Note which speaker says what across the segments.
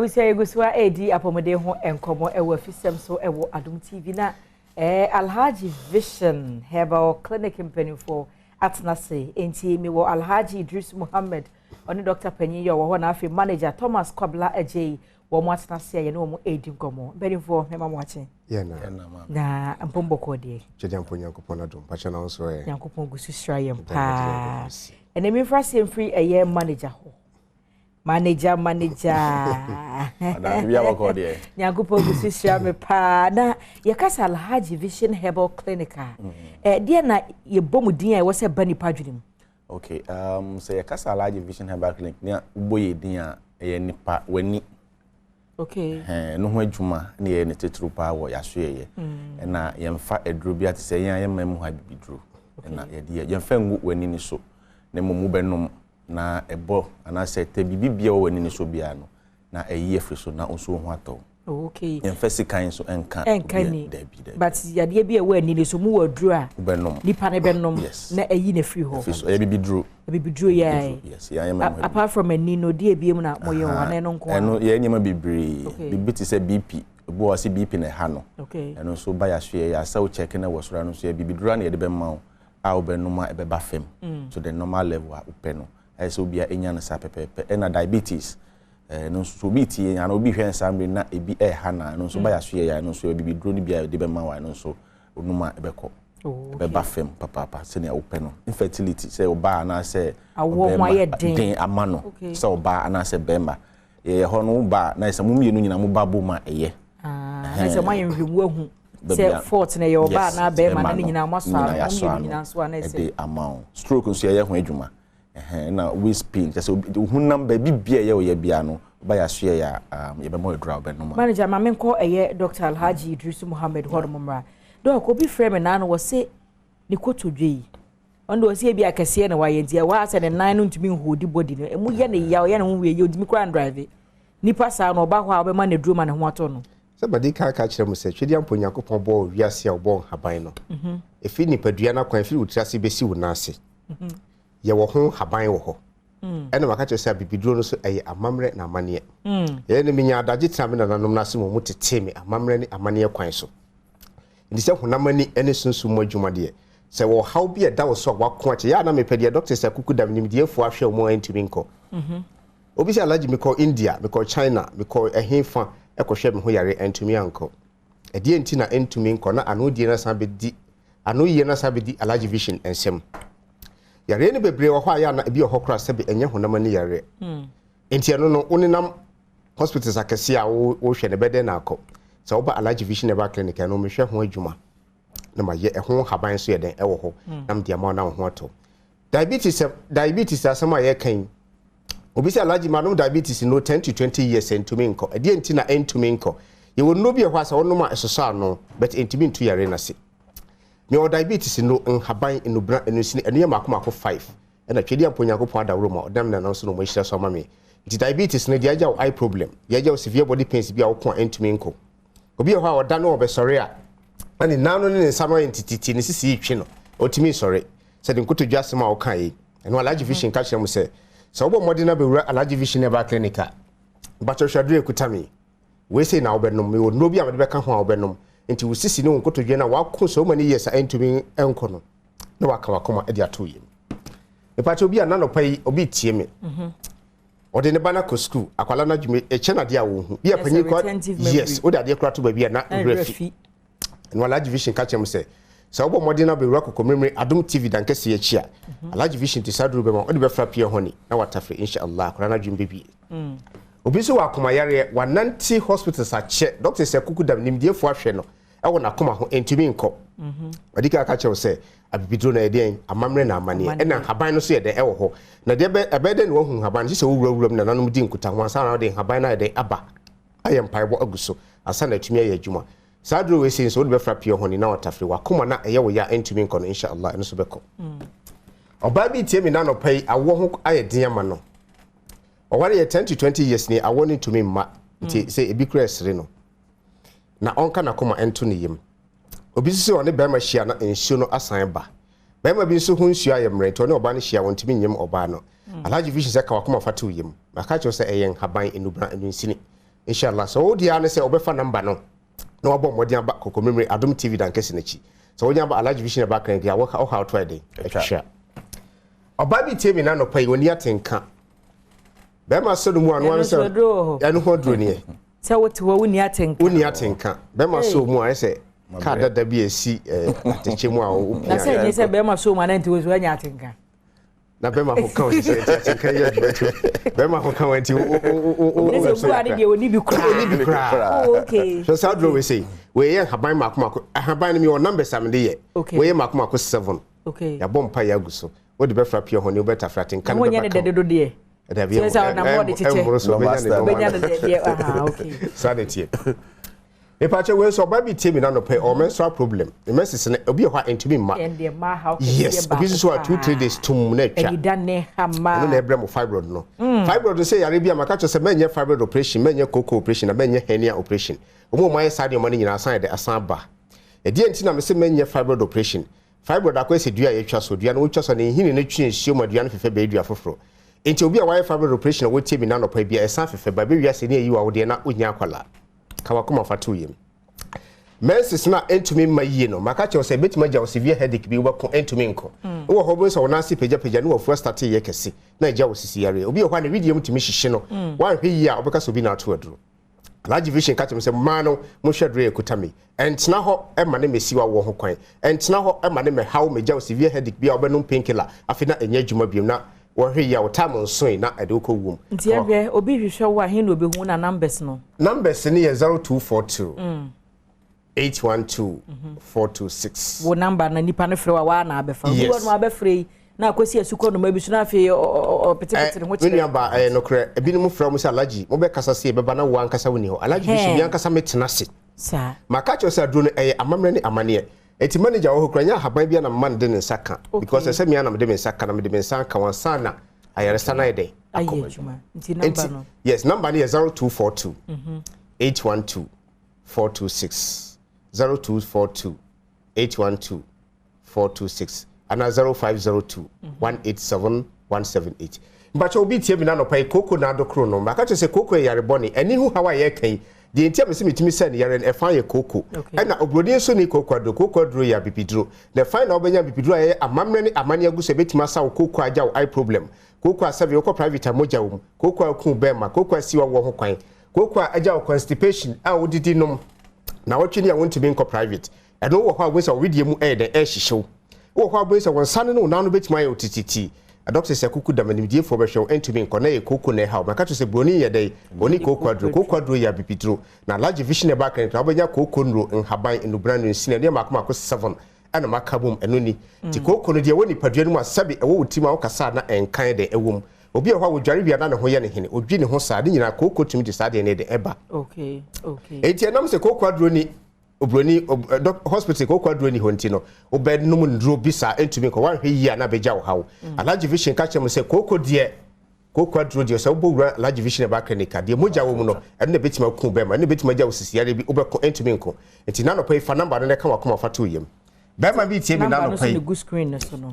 Speaker 1: we say Guswa Edi Apomode ho enkomo ewo Afisem so ewo Adom TV na Alhaji Vision Herbal Clinic in for Atnase enti me wo Alhaji Idris Muhammad oni Dr. Penny yo wo na afi manager Thomas Kobla Ajay wo mo Atnase ye no mo edi nkomo benifo me ma mo ache na mpombo ko de
Speaker 2: chede ampo Nyankopon Adom pacha na so ye
Speaker 1: Nyankopon gusu sra ye mpa ene me frase free eye manager ho manager
Speaker 3: Ada bia wako de
Speaker 1: Nyankopon gusu sra me pa na ye kasa Alhaji Vision Herbal Clinic de na ye bomu din a wo se bani padwunim.
Speaker 3: Okay, so ye kasa Alhaji Vision Herbal Clinic na boye din a ye nipa wani.
Speaker 1: Okay.
Speaker 3: No ho adwuma na ye ne tetru pa wo yaso ye. Na ye mfa eduro bia te se ye mam ha bibiduro. Na ye de ye mfa ngu wani ni so. Na momu benom na ebo ana se te bibibia wo wani ni so bia no. Na eyi efri so na onso ho ato.
Speaker 1: Okay.
Speaker 3: Ye mfa sikan so enka
Speaker 1: ni. But yade bia wo ani ni so mu waduro a.
Speaker 3: Benom.
Speaker 1: Nipa ne benom na eyi na free ho.
Speaker 3: So ye bibiduro.
Speaker 1: Bibiduro ye.
Speaker 3: Yes, ye mam.
Speaker 1: Apart from ani no de ebiem na moye wana no nko.
Speaker 3: Eno ye nyema bibre. Bibiti se BP. Bo wasi BP na ha no.
Speaker 1: Okay.
Speaker 3: Eno so ba ya so ye ya sa wo check na wosora no so ye bibiduro na ye de be ma wo. A obenoma ebeba fem to the normal level a upeno so bia enya na sa pepepe na diabetes no so bi tie nya na obi hwen samre na ebi ha na no so ba ya so ya no so ebi dro ni bia de be ma wa no so onuma ebeko ebeba fem papa se na upeno infertility say oba na say
Speaker 1: awo ma ye den
Speaker 3: amano say oba na say bemba ye ho no ba na say mumienu nyina mu ba bo ma eye
Speaker 1: na say ma ye nhwemu ahu say fort na your ba na be ma na nyina maso a nyina so na say
Speaker 3: amount stroke nso ye ho adwuma na we spin just hunam ba bibia ye ye bia no ba ya so ya ye be mo edra be no
Speaker 1: manager ma menko eye Dr. Alhaji Idris Muhammad Hormomra do ko bi frame na no wo se ni kotodwe ondo wo se bia kase na wa ye ntia wa se ne nan no ntumi hodi body no emu ye ne ya ye ne ho we ye odimi kran drive nipa sa no ba ho a be ma na drum na ho ato no
Speaker 2: somebody ka kire mu se twedi ampo Nyankopon bo wiase a obo haban no efi nipadua na kwan efi utrase besi wo na ase ye wo ho haban wo ho ene maka kire se bibiduro no so eye amamre na amane ye ne minya adaje tame na nanom na se mo tete me amamre ni amane kwan so ndi se honamani ene sunsun mo adwuma de se wo how bi e da wo so wako ache ya na mepede doctor se kukudam nim de afu ahwe mo antimi nko obi se Alhaji me call India me call China me call ehemfa ekohwe me ho yare antumi anko edi enti na antumi nko na anodie na sabedi anoyie na sabedi Alhaji Vision ensem yare ne bebre wo hwa ya na ebi ohokra sebe enye honamani yare enti eno no oninam hospitals akese a wo hwe ne bede na akọ so oba Alhaji Vision Herbal Clinic no me hwe ho adwuma na ma ye ho haban so ye den ewo ho nam dia ma na ho to diabetes asema ye kan obi se Alhaji ma no diabetes no 10 to 20 years entumi nko edi enti na entumi nko ye wo no bi e hwa sa wono ma esoso ano but entumi ntu yare na se me o diabetes no haban enubra enusini enu makoma ko 5 na twedi ampo Nyankopon adawro ma odam na no so no mo hira so ma me nti diabetes no dia eye problem dia ja severe body pains bi a wo ko entumi nko obi e hwa oda no obesore a ani nano ne nsama entititi ne sisi itwe no otimi sore se de nkoto dwasema wo kan yi eno Alhaji Vision ka kire mu se so obo modina be wura Alhaji Vision Herbal Clinic bacho hwadure kutami we say na obenom me no bi amede be ka ho a obenom nti wo sisi ne nkoto dwe na wako so many years entumi enko no na waka wakoma e dia to yim e pacho bi anano pai obi tie me ode ne bana ko school akwala na dwume e chena dia wo hu bi apanyi ko yes o da dia kra to ba bi na refi no Alhaji Vision ka chem se so obo modina be wura kokomemre Adom TV dan kese ye chia Alhaji Vision ti saduru be ma ode be fra pie honi na watafre inshallah kra na dwume bi obi so wakoma yare wananti hospitals a che doctor se kukudam nimdiefo ahwe no e wona koma ho entumi nko adika ka chew se abibidro na eden amamre na amane e na haban no so ye de e wo ho na de ebede ne wo hu haban se wo wurawuram na nanom di nkuta ho asa na de haban na de aba ayem paibo aguso asa na atumi ye adwuma sadro we sin so wo be fra pie ho ni na watafre wakoma na eye wo ya entumi nko no inshallah eno so beko oba bi tie mi na no pai awo ho ayedin ama no oware ye 10 to 20 years ni awoni to me ma nti say ebi kura esre no na onka na koma ento ne yim obi sisi one be ma hia na ensuo no asan ba be ma bi nso hu nsuo ayemre to ne oba ne hia won timi nyim oba no Alhaji Vision se ka wakoma fatu yim maka cho se eyen haban enubra enu nsini inshallah so dia ne say obefa number no na wabɔ mmɔden aba kokomemre Adom TV dan kesi nachi so wonya ba Alhaji Vision back and ya work how to dey atwa oba bi tie mi na no pai woni atenka be ma so mu anu anu say ya no ho duro ne
Speaker 1: say what woni atenka
Speaker 2: be ma so mu an say ka dada bi esi ateche mu a wo
Speaker 1: na say ni say be ma so mu na nti wo so anya atenka
Speaker 2: na be ma ho kan say atenka ya beto be ma ho kan wanti
Speaker 1: o say bu ade de oni bi kra okay
Speaker 2: so say duro we say we ye haban makoma haban mi o number sam de ye we ye makoma 7
Speaker 1: okay
Speaker 2: ya bom pa ya guso wo de be fra pia ho ne better fratin kan
Speaker 1: be ba de do de
Speaker 2: da bi so na mo de chiche
Speaker 1: benya de aha okay
Speaker 2: sanity e pa che we so ba bi tie mi na no pay o menstrual problem the message na obi ho intimi ma
Speaker 1: and ma how
Speaker 2: yes obi so 2-3 days tum na twa
Speaker 1: e da ne hama
Speaker 2: no na ebre mo fibroid no fibroid say yare bia maka cho say menye fibroid operation menye coco operation na menye hernia operation omo my side mo nyina asan de asan ba e die nti na me say menye fibroid operation fibroid akwese dua ye twa so dua no twa so na hini na twi nhio ma dua no fefe ba dua foforo enti obi a why fibroid operation wo tie mi na no pa bia esan fefe ba be wiase ne yi wa wo de na onya akwala ka wakoma fatu yim menses na entumi mayi no maka che o say betima ja o severe headache bi wo ko entumi nko wo ho bo so wona si peja no wo first start ye kese na ja wo sisi yare obi ho na video mutimi hihye no wan hwe yi a obeka so bi na ato aduro Alhaji Vision ka che say ma no mo hwedro ekutami entna ho e ma ne mesiwa wo ho kwan entna ho e ma ne me hawo me ja o severe headache bi a obenum painkiller afi na enya adwuma biom na wo hwe yi a wo time nso na ade ko wom
Speaker 1: nti ehwe obi hwehwe wo ahe na obi hu na numbers no
Speaker 2: numbers ni ye 0242 812-426.
Speaker 1: Wo number na nipa no frɛ wa na abefa. Wo no abefrɛ na akosi asuko no mabi so na afi petepete ho kyerɛ.
Speaker 2: Menya ba no kra ebinom frɛ mo se Alhaji mo be kasa se beba na wo ankasa woni ho. Alhaji Vision bi ankasa metena se.
Speaker 1: Sa.
Speaker 2: Maka cho se aduro no amamre ne amane. Eti manager wo kranya haban bia na man de ne nsaka because se me na me de me nsaka na me de me nsanka wan sana ayaresa na ide.
Speaker 1: Ayejuma. Nti number no.
Speaker 2: Yes, number ni 0242 812-426. 0242-812-426 and 0502-187-178. But obi tie mi na no pay koko na do kro no maka che se koko yare boni ani hu hawa ye kan de ntia me se mitimi se ne yare e fa ye koko na obrodi so ni koko adro ya bibidro the fine na obenya bibidro ye amamre ni amane aguso betima sa koko aja eye problem koko asave koko private amoja wo koko akun bema koko asiwa wo ho kwan koko aja constipation a odidi nom na watchini ya want to be in private and no wo we so we mu e de e hihyew wo ho we so won sane no na no betima ye otititi a doctor say kuku da manimdie fo be hwe ento be na ye koko na ha maka to say broni ye dai oni koko adro ya bipidro na Alhaji Vision e back and obenya koko nro nhaban enubran no sine ne makoma ko 7 ana makabum eno ni ti koko no de woni padua no mu asabe e wo utima wo kasa na enkan de ewom obi e ho wodware bia na ne ho ye ne hene odwi ne ho saa de nyina koko tumi de saa de ne de eba
Speaker 1: okay
Speaker 2: enti enam se koko adro ni obroni hospital koko adro ni honti no obed no mu ndro bi saa entumi ko wan hwe yi na beja wo hawo Alhaji Vision ka chem se koko de koko adro de so obowura Alhaji Vision ba clinic de moja wo mu no ene na betima ku be ma ne betima ja wo sisiare bi obeko entumi nko enti na no pay fa number no ka wakoma fa to yem bema bi tie mi na no pay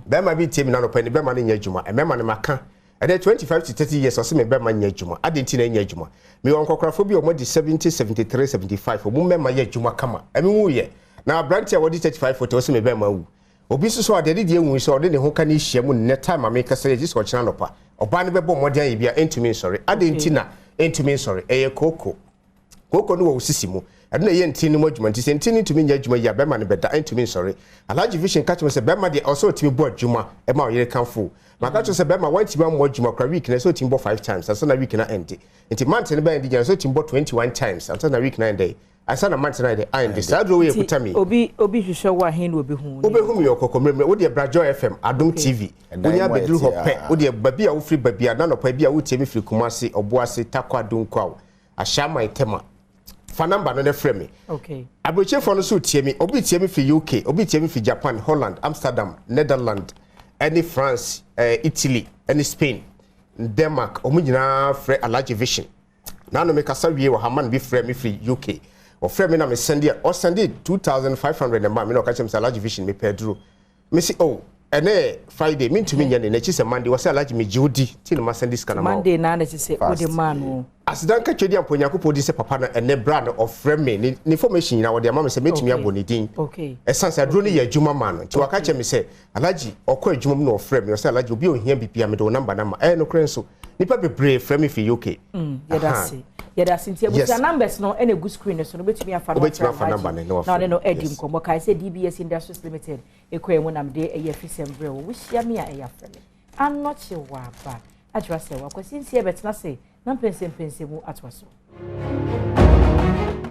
Speaker 2: bema bi tie mi na no pay ne bema ne nya adwuma e mema ne maka and 25 to 30 years ose me be ma nya adwuma adenti na nya adwuma me won kokrafo bi o mo di 70 73 75 o mo me ma nya adwuma kama emi wu ye na branch a wodi 35 40 ose me be ma wu obi so ade de enwu so ode ne ho ka ne hia mu ne time ma me kasa ye so kina no pa oba ne be bo modern ye bia entumi sorry adenti na entumi sorry eye koko no wo sisi mu ade na ye ntini mu adwuma nti se ntini tumi nya adwuma ya be ma ne be da entumi sorry Alhaji Vision catch me se be ma de also tumi bo adwuma e ma o yere kanfo maka to se be ma wanti ma mo adwuma kra week na so timbo 5 times asa na week na end nti month ne be end so timbo 21 times asa na week na end asa na month na end sadro we ekutami
Speaker 1: obi hwehwe wa hen obi hu
Speaker 2: mi okokomremre wo de Badwam FM Adom TV wonya bedru ho pe wo de babi a wo free babi a na no pa bi a wo tie me free Kumasi Oboase Takwa Dunkwa Ashama Itema fa number no ne frɛ me
Speaker 1: okay
Speaker 2: abroche for no so tie me obi tie me free UK obi tie me free Japan Holland Amsterdam Netherlands any France Italy any Spain Denmark omugina frɛ Alhaji Vision na no me kasa wie wo haman bi frɛ me free UK o frɛ me na me send it or send it 2500 number me no ka chem Alhaji Vision me pedro me say oh ene Friday me ntumi nya ne na chi se Monday wo se Alhaji me jiudi ti no ma send this kana ma
Speaker 1: Monday na na chi se o de man
Speaker 2: asidan ka twedi ampo Nyankopɔn di se papa na ene brand of friend me ni information nyina wo de ama me se metumi abɔ din
Speaker 1: okay
Speaker 2: esansa dro ne ya adwuma ma no ti waka che me se Alhaji okɔ adwuma mu no friend me wo se Alhaji obi ohia bibia me de number na ma no kren so nipa bebree friend me fi UK
Speaker 1: yada sinti abusa numbers no ene good screen so no betumi afa
Speaker 2: number no
Speaker 1: na no edim kombo kai say DBS Industries Limited ekoyemu namde Afisem brew wo hia me a eya frame I'm not sure wa ba adwa se wa kwasinsi e betena se na pensem mu atwa so